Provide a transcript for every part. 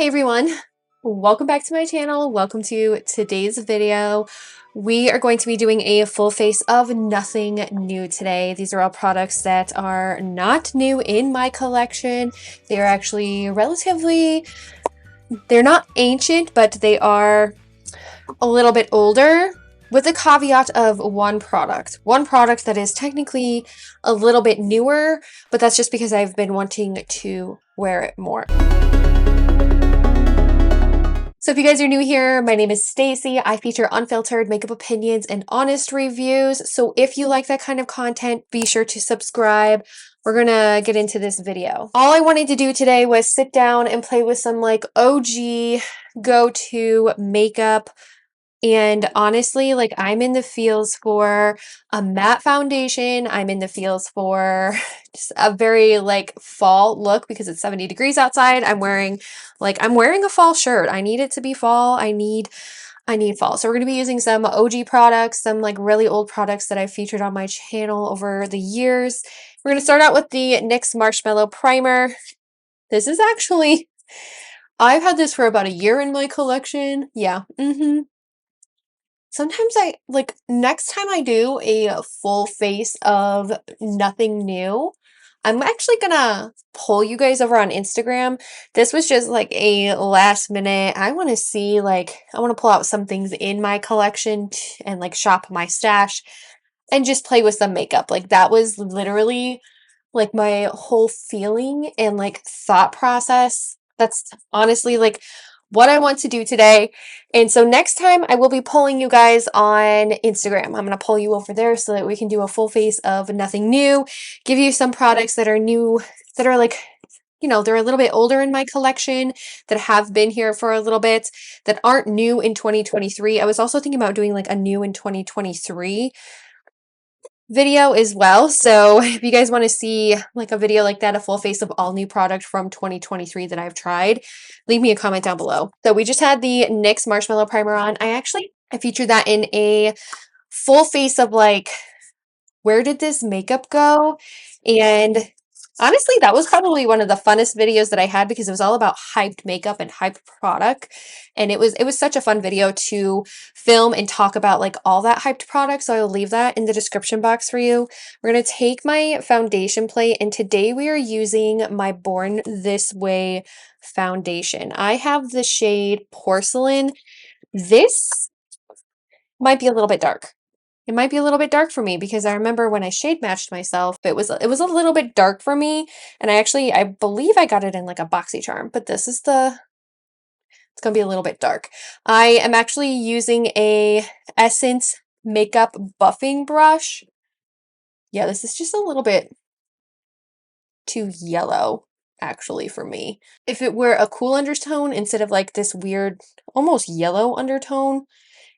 Hey everyone, welcome back to my channel. Welcome to today's video. We are going to be doing a full face of nothing new today. These are all products that are not new in my collection. They are actually they're not ancient, but they are a little bit older, with the caveat of one product. One product that is technically a little bit newer, but that's just because I've been wanting to wear it more. So if you guys are new here, my name is Staci. I feature unfiltered makeup opinions and honest reviews. So if you like that kind of content, be sure to subscribe. We're gonna get into this video. All I wanted to do today was sit down and play with some like OG go-to makeup. And honestly, like I'm in the feels for a matte foundation. I'm in the feels for just a very like fall look because it's 70 degrees outside. I'm wearing a fall shirt. I need it to be fall. I need fall. So we're going to be using some OG products, some like really old products that I've featured on my channel over the years. We're going to start out with the NYX Marshmallow Primer. This is actually, I've had this for about a year in my collection. Yeah. Sometimes next time I do a full face of nothing new, I'm actually gonna pull you guys over on Instagram. This was just like a last minute. I want to see, I want to pull out some things in my collection and like shop my stash and just play with some makeup. Like that was literally like my whole feeling and like thought process. That's honestly like what I want to do today. And so next time I will be pulling you guys on Instagram. I'm going to pull you over there so that we can do a full face of nothing new, give you some products that are new, that are like, they're a little bit older in my collection, that have been here for a little bit, that aren't new in 2023. I was also thinking about doing like a new in 2023 video as well. So if you guys want to see like a video like that, a full face of all new product from 2023 that I've tried, leave me a comment down below. So we just had the NYX Marshmallow Primer on. I featured that in a full face of like, where did this makeup go? And honestly, that was probably one of the funnest videos that I had because it was all about hyped makeup and hyped product. And it was such a fun video to film and talk about like all that hyped product. So I'll leave that in the description box for you. We're going to take my foundation plate, and today we are using my Born This Way foundation. I have the shade Porcelain. This might be a little bit dark. It might be a little bit dark for me because I remember when I shade matched myself, it was a little bit dark for me, and I believe I got it in like a BoxyCharm, but it's gonna be a little bit dark. I am actually using a Essence makeup buffing brush. Yeah, this is just a little bit too yellow actually for me. If it were a cool undertone instead of like this weird almost yellow undertone,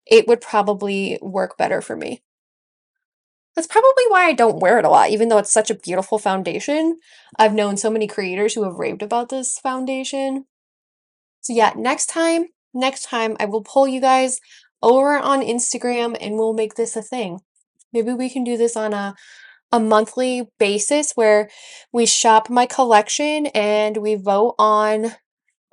it would probably work better for me. That's probably why I don't wear it a lot, even though it's such a beautiful foundation. I've known so many creators who have raved about this foundation. So yeah, next time I will pull you guys over on Instagram and we'll make this a thing. Maybe we can do this on a monthly basis where we shop my collection and we vote on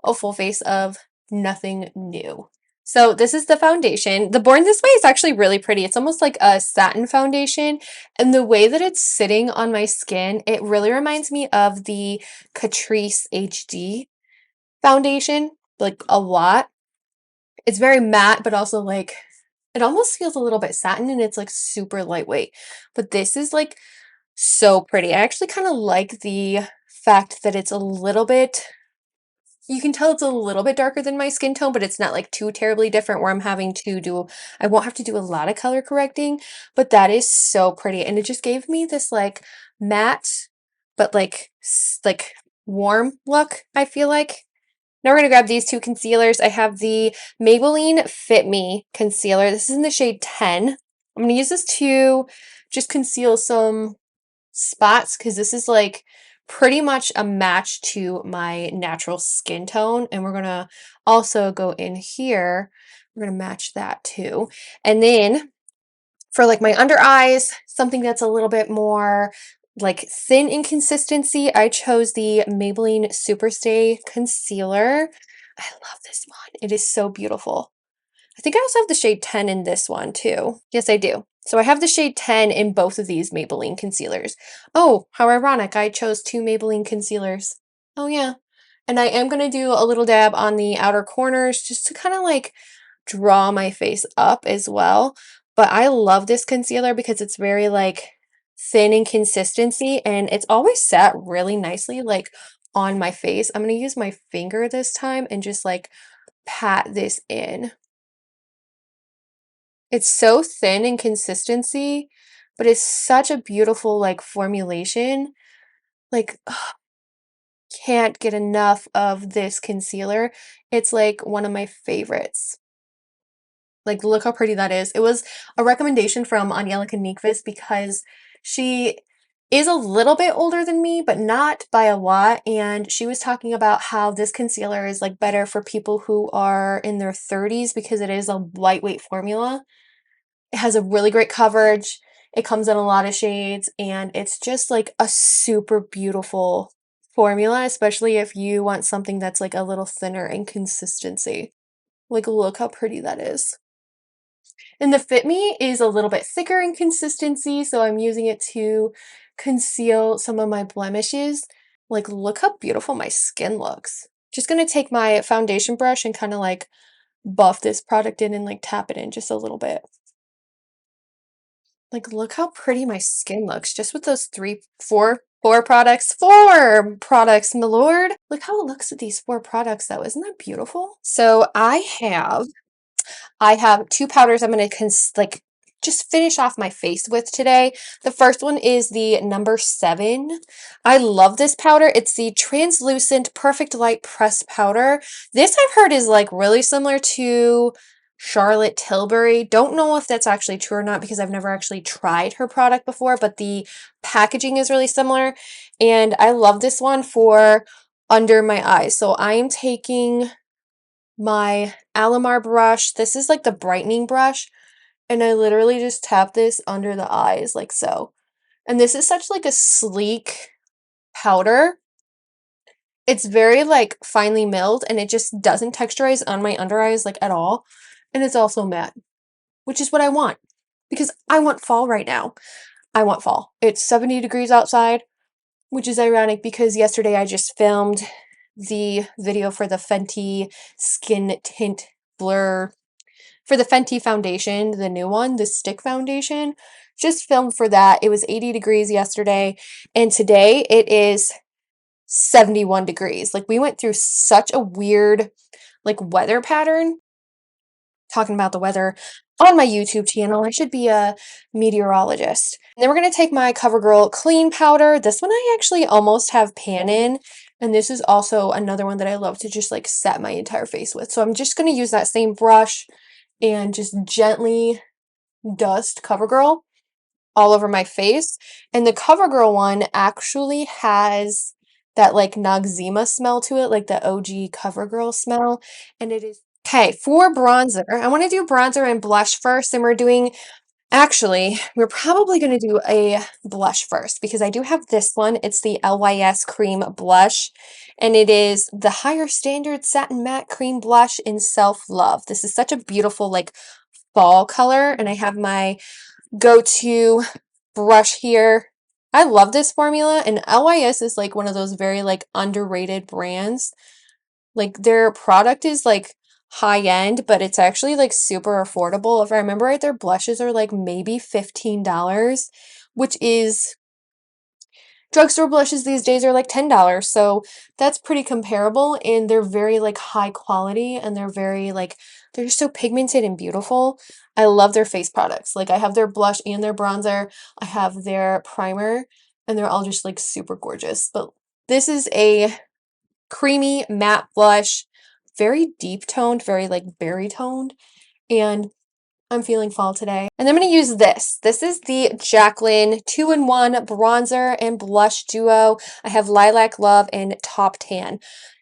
a full face of nothing new. So this is the foundation. The Born This Way is actually really pretty. It's almost like a satin foundation. And the way that it's sitting on my skin, it really reminds me of the Catrice HD foundation, like a lot. It's very matte, but also like, it almost feels a little bit satin, and it's like super lightweight. But this is like so pretty. I actually kind of like the fact that it's a little bit, you can tell it's a little bit darker than my skin tone, but it's not like too terribly different where I won't have to do a lot of color correcting, but that is so pretty. And it just gave me this like matte, but like warm look, I feel like. Now we're going to grab these two concealers. I have the Maybelline Fit Me concealer. This is in the shade 10. I'm going to use this to just conceal some spots because this is like pretty much a match to my natural skin tone. And we're going to also go in here. We're going to match that too. And then for like my under eyes, something that's a little bit more like thin in consistency, I chose the Maybelline Superstay concealer. love this one. It is so beautiful. I think I also have the shade 10 in this one too. Yes, I do. So I have the shade 10 in both of these Maybelline concealers. Oh, how ironic. I chose two Maybelline concealers. Oh yeah. And I am going to do a little dab on the outer corners just to kind of like draw my face up as well. But I love this concealer because it's very like thin in consistency and it's always sat really nicely like on my face. I'm going to use my finger this time and just like pat this in. It's so thin in consistency, but it's such a beautiful like formulation. Like, can't get enough of this concealer. It's like one of my favorites. Like, look how pretty that is. It was a recommendation from Angelica Nyqvist because she is a little bit older than me, but not by a lot. And she was talking about how this concealer is like better for people who are in their 30s because it is a lightweight formula. It has a really great coverage. It comes in a lot of shades, and it's just like a super beautiful formula, especially if you want something that's like a little thinner in consistency. Like, look how pretty that is. And the Fit Me is a little bit thicker in consistency, so I'm using it to conceal some of my blemishes. Like, look how beautiful my skin looks. Just gonna take my foundation brush and kind of like buff this product in and like tap it in just a little bit. Like, look how pretty my skin looks just with those four products. Four products, my lord. Look how it looks with these four products, though. Isn't that beautiful? So I have two powders I'm going to like just finish off my face with today. The first one is the number 7. I love this powder. It's the translucent perfect light pressed powder. This I've heard is like really similar to Charlotte Tilbury. Don't know if that's actually true or not because I've never actually tried her product before, but the packaging is really similar. And I love this one for under my eyes. So I am taking my Alamar brush. This is like the brightening brush, and I literally just tap this under the eyes like so. And this is such like a sleek powder. It's very like finely milled and it just doesn't texturize on my under eyes like at all. And it's also matte, which is what I want because I want fall right now. I want fall. It's 70 degrees outside, which is ironic because yesterday I just filmed the video for the Fenty Skin Tint Blur for the Fenty foundation, the new one, the stick foundation. Just filmed for that. It was 80 degrees yesterday, and today it is 71 degrees. Like, we went through such a weird like weather pattern. Talking about the weather on my YouTube channel. I should be a meteorologist. And then we're going to take my CoverGirl clean powder. This one I actually almost have pan in. And this is also another one that I love to just like set my entire face with. So I'm just going to use that same brush and just gently dust CoverGirl all over my face. And the CoverGirl one actually has that like Noxzema smell to it, like the OG CoverGirl smell. And it is okay for bronzer. I want to do bronzer and blush first, and we're probably going to do a blush first because I do have this one. It's the LYS Cream Blush, and it is the Higher Standard Satin Matte Cream Blush in Self Love. This is such a beautiful like fall color, and I have my go-to brush here. I love this formula, and LYS is like one of those very like underrated brands. Like, their product is like high end, but it's actually like super affordable. If I remember right, their blushes are like maybe $15, which is drugstore blushes these days are like $10. So that's pretty comparable, and they're very like high quality, and they're very like they're just so pigmented and beautiful. I love their face products. Like, I have their blush and their bronzer. I have their primer, and they're all just like super gorgeous. But this is a creamy matte blush, very deep toned, very like berry toned, and I'm feeling fall today. And I'm going to use this. This is the Jaclyn 2-in-1 bronzer and blush duo. I have Lilac Love and Top Tan.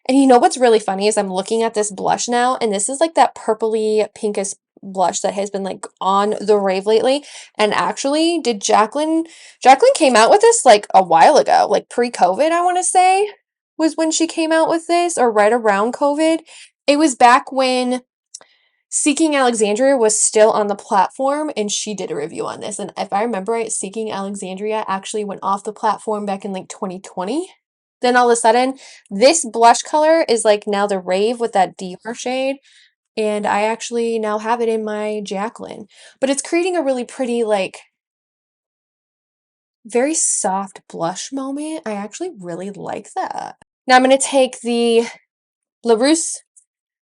And you know what's really funny is I'm looking at this blush now, and this is like that purpley pinkish blush that has been like on the rave lately. And actually, Jaclyn came out with this like a while ago, like pre-COVID, I want to say, was when she came out with this, or right around COVID. It was back when Seeking Alexandria was still on the platform, and she did a review on this. And if I remember right, Seeking Alexandria actually went off the platform back in like 2020. Then all of a sudden, this blush color is like now the rave with that deeper shade. And I actually now have it in my Jaclyn. But it's creating a really pretty, like, very soft blush moment. I actually really like that. Now I'm going to take the LaRousse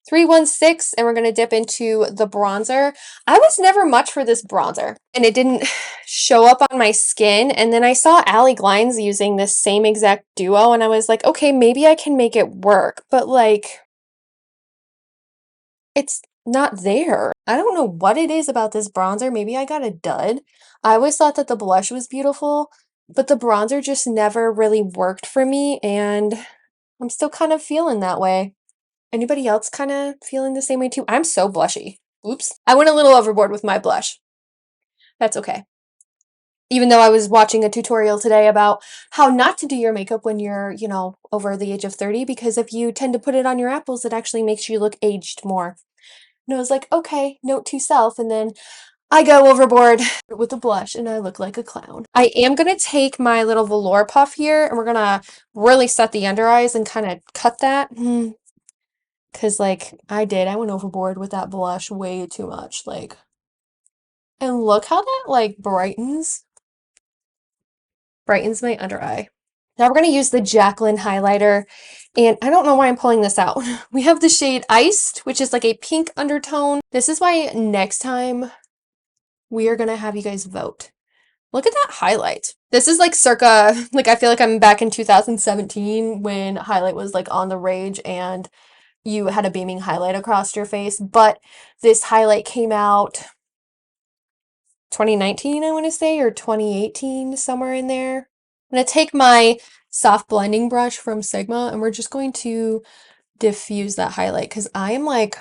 316 and we're going to dip into the bronzer. I was never much for this bronzer and it didn't show up on my skin. And then I saw Allie Glines using this same exact duo and I was like, okay, maybe I can make it work. But like, it's not there. I don't know what it is about this bronzer. Maybe I got a dud. I always thought that the blush was beautiful, but the bronzer just never really worked for me, and I'm still kind of feeling that way. Anybody else kind of feeling the same way too? I'm so blushy. Oops. I went a little overboard with my blush. That's okay. Even though I was watching a tutorial today about how not to do your makeup when you're, over the age of 30, because if you tend to put it on your apples, it actually makes you look aged more. And I was like, okay, note to self. And then I go overboard with the blush and I look like a clown. I am going to take my little velour puff here and we're going to really set the under eyes and kind of cut that. Because, like, I went overboard with that blush way too much. Like, and look how that, like, brightens my under eye. Now we're going to use the Jaclyn highlighter, and I don't know why I'm pulling this out. We have the shade Iced, which is like a pink undertone. This is why next time we are going to have you guys vote. Look at that highlight. This is like circa, like I feel like I'm back in 2017 when highlight was like on the rage and you had a beaming highlight across your face, but this highlight came out 2019, I want to say, or 2018, somewhere in there. I'm going to take my soft blending brush from Sigma and we're just going to diffuse that highlight because I am like,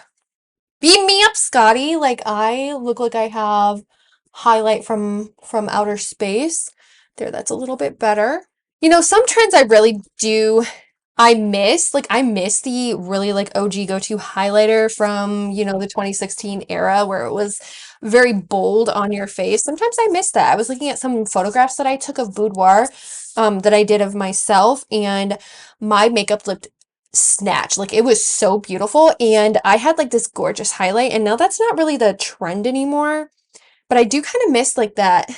beam me up, Scotty. Like I look like I have highlight from outer space. There, that's a little bit better. Some trends I really do I miss. Like I miss the really like OG go-to highlighter from, the 2016 era where it was very bold on your face. Sometimes I miss that. I was looking at some photographs that I took of boudoir, that I did of myself, and my makeup looked snatched. Like it was so beautiful, and I had like this gorgeous highlight, and now that's not really the trend anymore. But I do kind of miss like that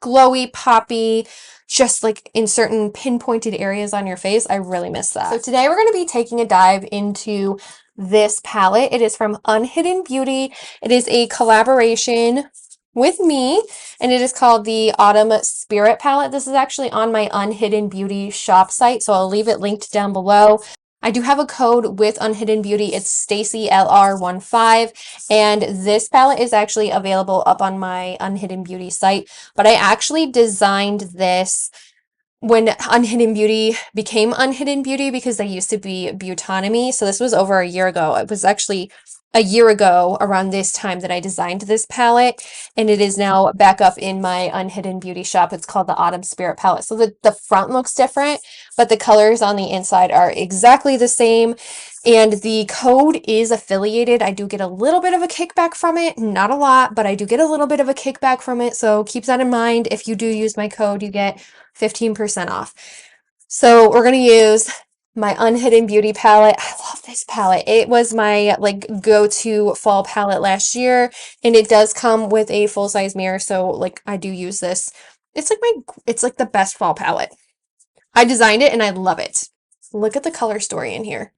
glowy, poppy, just like in certain pinpointed areas on your face. I really miss that. So today we're going to be taking a dive into this palette. It is from Unhidden Beauty. It is a collaboration with me, and it is called the Autumn Spirit palette. This is actually on my Unhidden Beauty shop site, so I'll leave it linked down below. I do have a code with Unhidden Beauty. It's Staci LR15, and this palette is actually available up on my Unhidden Beauty site. But I actually designed this when Unhidden Beauty became Unhidden Beauty because they used to be Beautonomy. So this was over a year ago. It was actually a year ago around this time that I designed this palette, and it is now back up in my Unhidden Beauty shop. It's called the Autumn Spirit palette. So the front looks different, but the colors on the inside are exactly the same, and the code is affiliated. I do get a little bit of a kickback from it, not a lot, but I do get a little bit of a kickback from it, so keep that in mind. If you do use my code, you get 15% off. So we're going to use my Unhidden Beauty palette. I love this palette. It was my like go-to fall palette last year, and it does come with a full-size mirror, so like I do use this. It's like the best fall palette. I designed it and I love it. Look at the color story in here.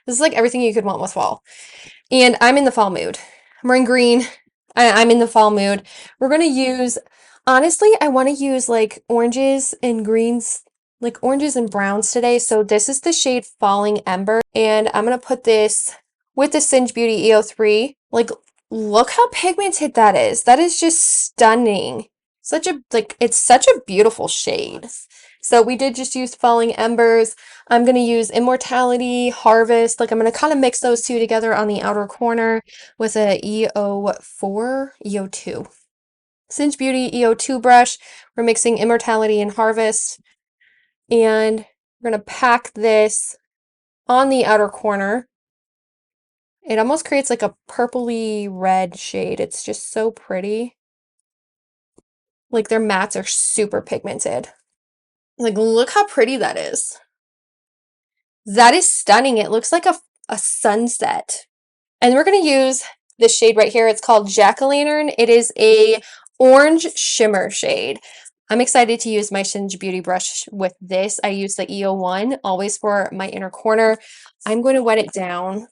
This is like everything you could want with fall. And I'm in the fall mood. I'm wearing green. I'm in the fall mood. We're going to use, honestly, I want to use like oranges and greens, like oranges and browns today. So this is the shade Falling Ember. And I'm going to put this with the Singe Beauty EO3. Like, look how pigmented that is. That is just stunning. It's such a beautiful shade. So we did just use Falling Embers. I'm going to use Immortality, Harvest. Like I'm going to kind of mix those two together on the outer corner with a EO4, EO2. Singe Beauty EO2 brush. We're mixing Immortality and Harvest. And we're going to pack this on the outer corner. It almost creates like a purpley red shade. It's just so pretty. Like their mattes are super pigmented. Like look how pretty that is. That is stunning. It looks like a sunset. And we're going to use this shade right here. It's called Jack-o'-lantern. It is a orange shimmer shade. I'm excited to use my Singe Beauty brush with this. I use the EO1 always for my inner corner. I'm going to wet it down.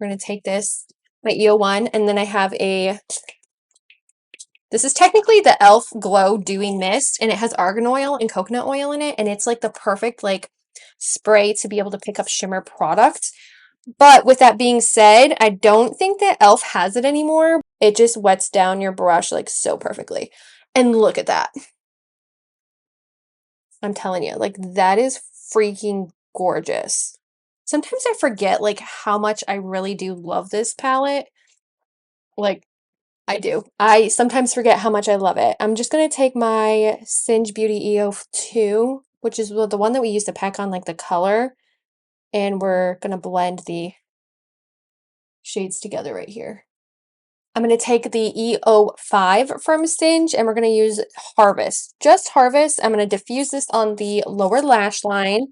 We're going to take this, my EO1, and then I have this is technically the e.l.f. Glow Dewy Mist, and it has argan oil and coconut oil in it, and it's like the perfect like spray to be able to pick up shimmer product. But with that being said, I don't think that e.l.f. has it anymore. It just wets down your brush like so perfectly. And look at that. I'm telling you, like that is freaking gorgeous. Sometimes I forget like how much I really do love this palette. Like I do. I sometimes forget how much I love it. I'm just going to take my Singe Beauty EO2, which is the one that we used to pack on like the color, and we're going to blend the shades together right here. I'm going to take the EO5 from Singe and we're going to use Harvest. Just Harvest. I'm going to diffuse this on the lower lash line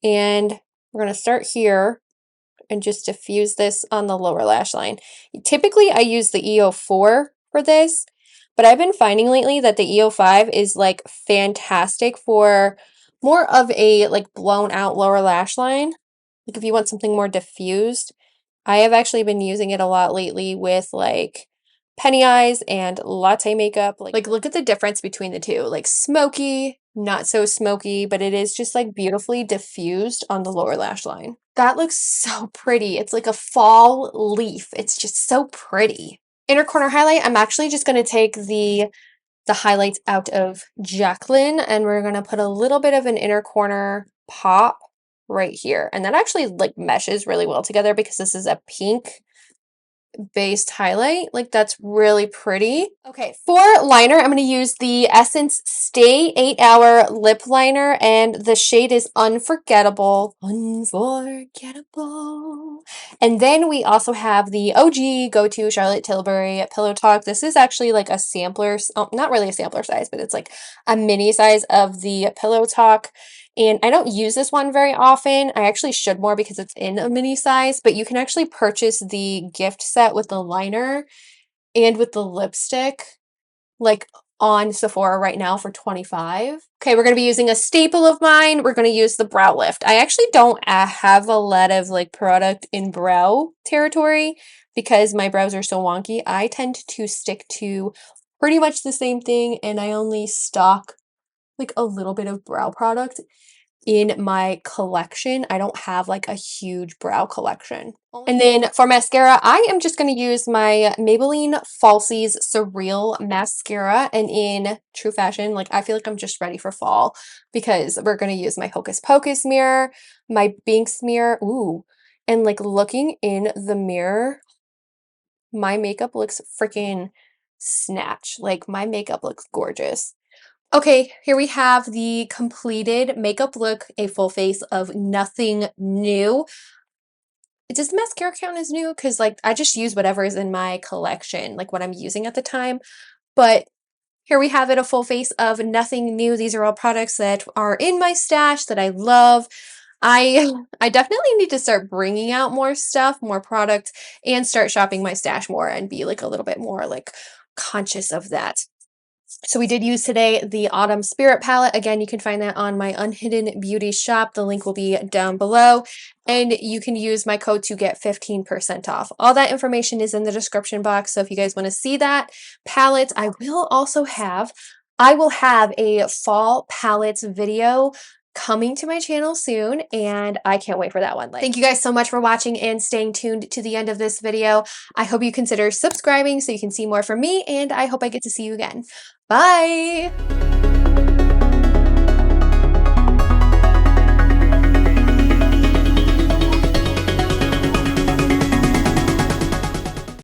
and we're going to start here and just diffuse this on the lower lash line. Typically, I use the EO4 for this, but I've been finding lately that the EO5 is like fantastic for more of a like blown out lower lash line. Like if you want something more diffused. I have actually been using it a lot lately with like penny eyes and latte makeup. Like look at the difference between the two. Like smoky, not so smoky, but it is just like beautifully diffused on the lower lash line. That looks so pretty. It's like a fall leaf. It's just so pretty. Inner corner highlight, I'm actually just going to take the highlights out of Jacqueline and we're going to put a little bit of an inner corner pop right here. And that actually like meshes really well together because this is a pink based highlight. Like that's really pretty. Okay, for liner, I'm going to use the Essence Stay 8-Hour Lip Liner and the shade is Unforgettable. Unforgettable. And then we also have the OG go-to Charlotte Tilbury Pillow Talk. This is actually like a sampler, not really a sampler size, but it's like a mini size of the Pillow Talk. And I don't use this one very often. I actually should more because it's in a mini size, but you can actually purchase the gift set with the liner and with the lipstick, like on Sephora right now for $25. Okay, we're going to be using a staple of mine. We're going to use the Brow Lift. I actually don't have a lot of like product in brow territory because my brows are so wonky. I tend to stick to pretty much the same thing and I only stock like a little bit of brow product in my collection. I don't have like a huge brow collection. And then for mascara, I am just going to use my Maybelline Falsies Surreal Mascara. And in true fashion, like I feel like I'm just ready for fall because we're going to use my Hocus Pocus mirror, my Binks mirror. Ooh. And like looking in the mirror, my makeup looks freaking snatch. Like my makeup looks gorgeous. Okay, here we have the completed makeup look, a full face of Nothing New. Does the mascara count as new? Because like I just use whatever is in my collection, like what I'm using at the time. But here we have it, a full face of Nothing New. These are all products that are in my stash that I love. I definitely need to start bringing out more stuff, more product, and start shopping my stash more and be like a little bit more like conscious of that. So we did use today the Autumn Spirit palette. Again, you can find that on my Unhidden Beauty shop. The link will be down below. And you can use my code to get 15% off. All that information is in the description box. So if you guys want to see that palette, I will have a fall palettes video coming to my channel soon and I can't wait for that one. Thank you guys so much for watching and staying tuned to the end of this video. I hope you consider subscribing so you can see more from me and I hope I get to see you again. Bye!